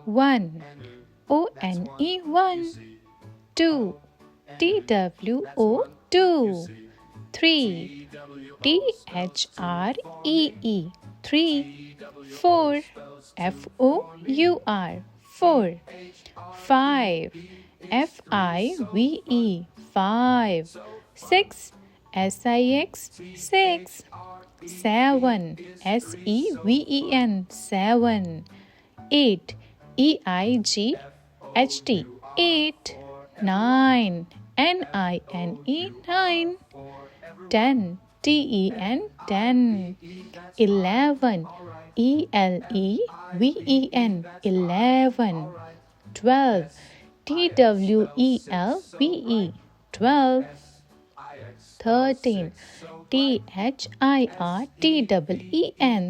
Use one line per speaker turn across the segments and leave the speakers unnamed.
one, one, one, two, two, three, three, four, four, five, five, six, six, seven, seven, eight, eight, nine, nine, 10, 10, 11, 11, 12, 12, 13,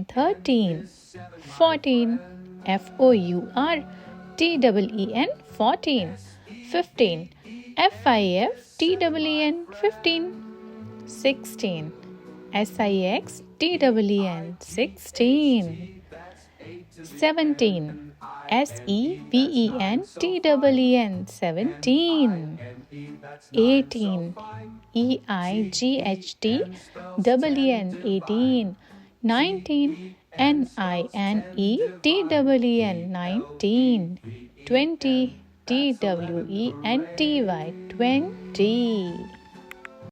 13, 14, 14, 15, 15, 16, 16, 17, 17, 18, 18, 19, 19, 20, 20.